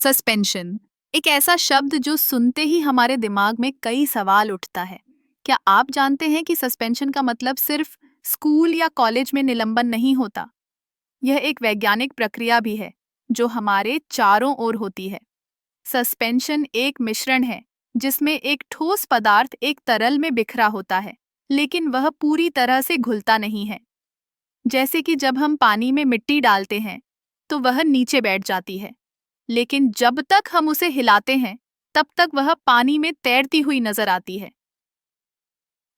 Suspension एक ऐसा शब्द जो सुनते ही हमारे दिमाग में कई सवाल उठता है। क्या आप जानते हैं कि सस्पेंशन का मतलब सिर्फ स्कूल या कॉलेज में निलंबन नहीं होता? यह एक वैज्ञानिक प्रक्रिया भी है जो हमारे चारों ओर होती है। सस्पेंशन एक मिश्रण है जिसमें एक ठोस पदार्थ एक तरल में बिखरा होता है, लेकिन वह पूरी तरह से घुलता नहीं है। जैसे कि जब हम पानी में मिट्टी डालते हैं तो वह नीचे बैठ जाती है, लेकिन जब तक हम उसे हिलाते हैं तब तक वह पानी में तैरती हुई नजर आती है।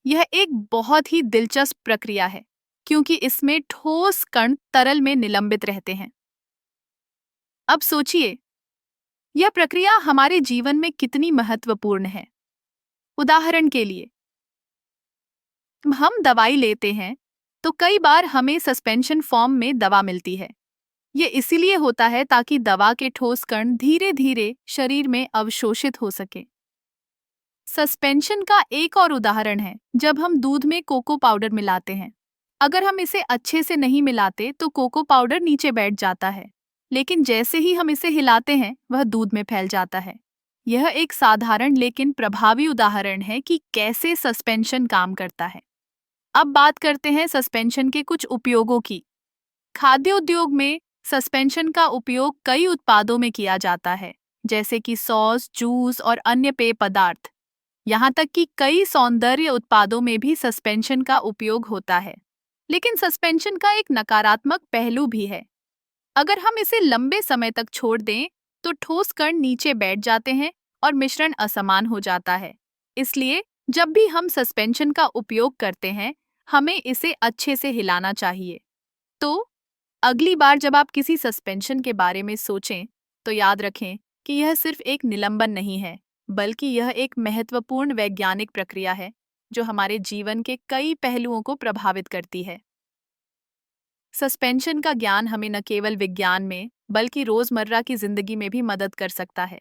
यह एक बहुत ही दिलचस्प प्रक्रिया है क्योंकि इसमें ठोस कण तरल में निलंबित रहते हैं। अब सोचिए, यह प्रक्रिया हमारे जीवन में कितनी महत्वपूर्ण है। उदाहरण के लिए, हम दवाई लेते हैं तो कई बार हमें सस्पेंशन फॉर्म में दवा मिलती है। ये इसीलिए होता है ताकि दवा के ठोस कण धीरे धीरे शरीर में अवशोषित हो सके। सस्पेंशन का एक और उदाहरण है जब हम दूध में कोको पाउडर मिलाते हैं। अगर हम इसे अच्छे से नहीं मिलाते तो कोको पाउडर नीचे बैठ जाता है, लेकिन जैसे ही हम इसे हिलाते हैं वह दूध में फैल जाता है। यह एक साधारण लेकिन प्रभावी उदाहरण है कि कैसे सस्पेंशन काम करता है। अब बात करते हैं सस्पेंशन के कुछ उपयोगों की। खाद्य उद्योग में सस्पेंशन का उपयोग कई उत्पादों में किया जाता है, जैसे कि सॉस, जूस और अन्य पेय पदार्थ। यहाँ तक कि कई सौंदर्य उत्पादों में भी सस्पेंशन का उपयोग होता है। लेकिन सस्पेंशन का एक नकारात्मक पहलू भी है। अगर हम इसे लंबे समय तक छोड़ दें तो ठोस कण नीचे बैठ जाते हैं और मिश्रण असमान हो जाता है। इसलिए जब भी हम सस्पेंशन का उपयोग करते हैं, हमें इसे अच्छे से हिलाना चाहिए। तो अगली बार जब आप किसी सस्पेंशन के बारे में सोचें तो याद रखें कि यह सिर्फ एक निलंबन नहीं है, बल्कि यह एक महत्वपूर्ण वैज्ञानिक प्रक्रिया है जो हमारे जीवन के कई पहलुओं को प्रभावित करती है। सस्पेंशन का ज्ञान हमें न केवल विज्ञान में बल्कि रोजमर्रा की जिंदगी में भी मदद कर सकता है।